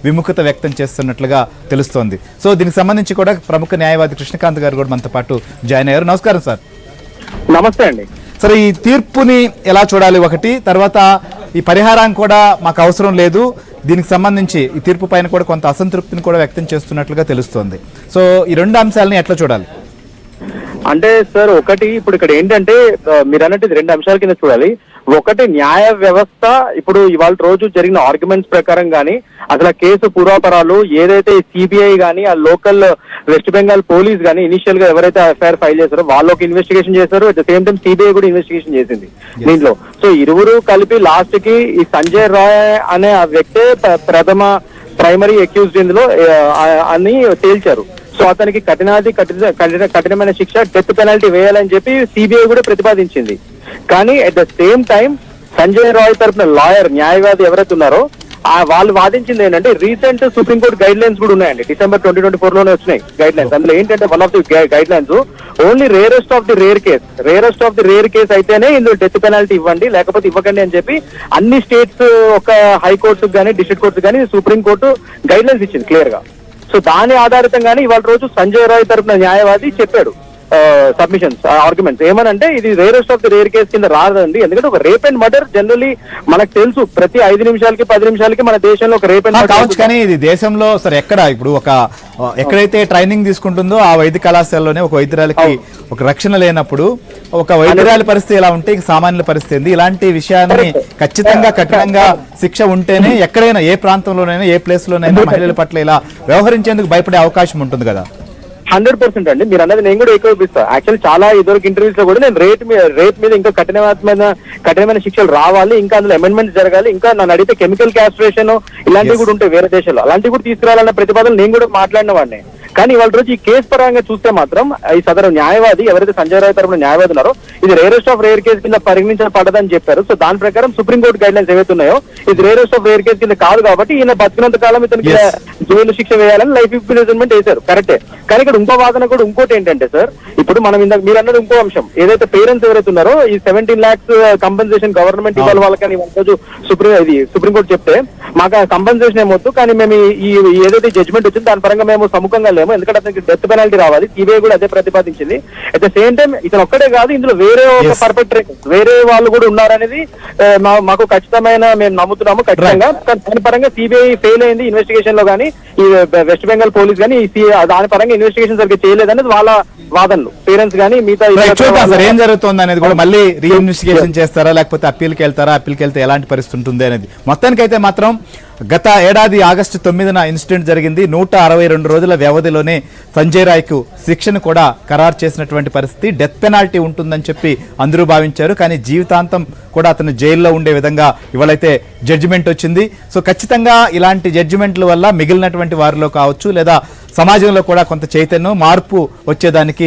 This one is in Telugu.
విముఖత వ్యక్తం చేస్తున్నట్లుగా తెలుస్తోంది. సో దీనికి సంబంధించి కూడా ప్రముఖ న్యాయవాది కృష్ణకాంత్ గారు కూడా మనతో పాటు జాయిన్ అయ్యారు. నమస్కారం సార్. నమస్తే అండి. సరే, ఈ తీర్పుని ఎలా చూడాలి? ఒకటి, తర్వాత ఈ పరిహారం కూడా మాకు అవసరం లేదు, దీనికి సంబంధించి ఈ తీర్పు పైన కూడా కొంత అసంతృప్తిని కూడా వ్యక్తం చేస్తున్నట్లుగా తెలుస్తోంది. సో ఈ రెండు అంశాలని ఎట్లా చూడాలి? అంటే సార్, ఒకటి ఇప్పుడు ఇక్కడ ఏంటంటే మీరు అన్నట్టు రెండు అంశాల కింద చూడాలి. ఒకటి, న్యాయ వ్యవస్థ ఇప్పుడు ఇవాళ రోజు జరిగిన ఆర్గ్యుమెంట్స్ ప్రకారం కానీ అసలు కేసు పూర్వాపరాలు ఏదైతే సిబిఐ కానీ ఆ లోకల్ వెస్ట్ బెంగాల్ పోలీస్ కానీ ఇనిషియల్ గా ఎవరైతే ఎఫ్ఐఆర్ ఫైల్ చేశారో వాళ్ళకి ఇన్వెస్టిగేషన్ చేశారు. At the same time CBI కూడా ఇన్వెస్టిగేషన్ చేసింది దీంట్లో. సో ఇరువురు కలిపి లాస్ట్ కి ఈ సంజయ్ రాయ్ అనే ఆ వ్యక్తే ప్రథమ ప్రైమరీ అక్యూజ్డ్ ఇందులో అని తేల్చారు. సో అతనికి కఠినమైన శిక్ష, డెత్ పెనాల్టీ వేయాలని చెప్పి సిబిఐ కూడా ప్రతిపాదించింది. కానీ at the same time Sanjay Roy తరఫున లాయర్ న్యాయవాది ఎవరైతే ఉన్నారో వాళ్ళు వాదించింది ఏంటంటే రీసెంట్ సుప్రీంకోర్టు గైడ్ లైన్స్ కూడా ఉన్నాయండి. December 2024 లోనే వచ్చినాయి గైడ్ లైన్స్. అందులో ఏంటంటే one of the guide lines only rarest of the rare case అయితేనే ఇందులో డెత్ పెనాల్టీ ఇవ్వండి, లేకపోతే ఇవ్వకండి అని చెప్పి అన్ని స్టేట్స్ ఒక హైకోర్టు కానీ డిస్ట్రిక్ట్ కోర్టు కానీ సుప్రీంకోర్టు గైడ్ లైన్స్ ఇచ్చింది క్లియర్ గా. సో దాని ఆధారితంగానే ఇవాళ రోజు సంజయ్ రాయ్ తరఫున న్యాయవాది చెప్పాడు సబ్మిషన్స్ ఆర్గ్యుమెంట్స్ ఏమనంటే ఇది rarest of the rare case కింద రాదండి. ఎందుకంటే ఒక రేప్ అండ్ మర్డర్ జనరలీ మనకు తెలుసు, ప్రతి 5 నిమిషాలకి 10 నిమిషాలకి మన దేశంలో ఒక రేప్ అండ్ మర్డర్ కావచ్చు. కానీ ఇది దేశంలో సరే ఎక్కడ ఇప్పుడు ఎక్కడైతే ట్రైనింగ్ తీసుకుంటుందో ఆ వైద్య కళాశాలలోనే ఒక వైద్యురాలకి ఒక రక్షణ లేనప్పుడు ఒక వైద్యురాలి పరిస్థితి ఎలా ఉంటే సామాన్యుల పరిస్థితి ఏంది? ఇలాంటి విషయాన్ని ఖచ్చితంగా కఠినంగా శిక్ష ఉంటేనే ఎక్కడైనా ఏ ప్రాంతంలోనైనా ఏ ప్లేస్ లోనైనా మహిళల పట్ల ఇలా వ్యవహరించేందుకు భయపడే అవకాశం ఉంటుంది కదా. 100% అండి. మీరు అన్నది నేను కూడా ఏకీభవిస్తా. యాక్చువల్లీ చాలా ఇదివరకు ఇంటర్వ్యూస్ లో కూడా నేను రేప్ మీద ఇంకా కఠినమైన శిక్షలు రావాలి, ఇంకా అందులో అమెండ్మెంట్స్ జరగాలి, ఇంకా నన్ను అడిగితే కెమికల్ క్యాస్ట్రేషన్ ఇలాంటివి కూడా ఉంటాయి వేరే దేశాల్లో, అలాంటివి కూడా తీసుకురావాలన్న ప్రతిపాదన నేను కూడా మాట్లాడిన వాడిని. కానీ ఇవాళ రోజు ఈ కేసు పరంగా చూస్తే మాత్రం ఈ సదరు న్యాయవాది ఎవరైతే సంజయ్ రాయ్ తరపున న్యాయవాది ఉన్నారో ఇది రేరెస్ట్ ఆఫ్ రేర్ కేసు కింద పరిగణించబడదని చెప్పారు. సో దాని ప్రకారం సుప్రీంకోర్టు గైడ్ లైన్స్ ఏవైతే ఉన్నాయో ఇది రేరెస్ట్ ఆఫ్ రేర్ కేసు కింద కాదు కాబట్టి ఈయన బతికినంత కాలం ఇతనికి జైలు శిక్ష వేయాలని లైఫ్ ఇంప్రిజన్మెంట్ వేశారు, కరెక్టే. కానీ ఇక్కడ ఇంకో వాదన కూడా ఇంకోటి ఏంటంటే సార్, ఇప్పుడు మనం ఇందాక మీరు అన్నది ఇంకో అంశం, ఏదైతే పేరెంట్స్ ఎవరైతే ఉన్నారో ఈ 17 lakhs కంపెన్సేషన్ గవర్నమెంట్ ఇవ్వాలి వాళ్ళకని రోజు సుప్రీంకోర్టు చెప్తే మాకు కంపెన్సేషన్ ఏమొద్దు, కానీ మేము ఈ ఏదైతే జడ్జ్మెంట్ వచ్చిందో దాని పరంగా మేము సముఖంగా లేము, ఎందుకంటే అతనికి డెత్ పెనాల్టీ రావాలి. సిబిఐ కూడా అదే ప్రతిపాదించింది. అట్ ద సేమ్ టైం ఇతను ఒక్కడే కాదు, ఇందులో వేరే ఒక పర్పెట్రేటర్ వేరే వాళ్ళు కూడా ఉన్నారనేది మాకు ఖచ్చితమైన మేము నమ్ముతున్నాము ఖచ్చితంగా. దాని పరంగా సిబిఐ ఫెయిల్ అయింది ఇన్వెస్టిగేషన్ లో కానీ, ఈ వెస్ట్ బెంగాల్ పోలీస్ కానీ దాని పరంగా ఇన్వెస్టిగేషన్ సరిగ్గా చేయలేదనేది వాళ్ళ వాదనలు. పేరెంట్స్ కానీ మిగతా ఏం జరుగుతుంది అనేది కూడా మళ్ళీ రీఇన్వెస్టిగేషన్ చేస్తారా, లేకపోతే అప్పీల్కి వెళ్తారా, అప్పీల్కి వెళ్తే ఎలాంటి పరిస్థితి ఉంటుంది అనేది. మొత్తానికైతే మాత్రం గత ఏడాది August 9న ఇన్సిడెంట్ జరిగింది. 162 రోజుల వ్యవధిలోనే సంజయ్ రాయ్కు శిక్షను కూడా ఖరారు చేసినటువంటి పరిస్థితి. డెత్ పెనాల్టీ ఉంటుందని చెప్పి అందరూ భావించారు, కానీ జీవితాంతం కూడా అతను జైల్లో ఉండే విధంగా ఇవాళైతే జడ్జిమెంట్ వచ్చింది. సో ఖచ్చితంగా ఇలాంటి జడ్జిమెంట్ల వల్ల మిగిలినటువంటి వారిలో కావచ్చు లేదా సమాజంలో కూడా కొంత చైతన్యం మార్పు వచ్చేదానికి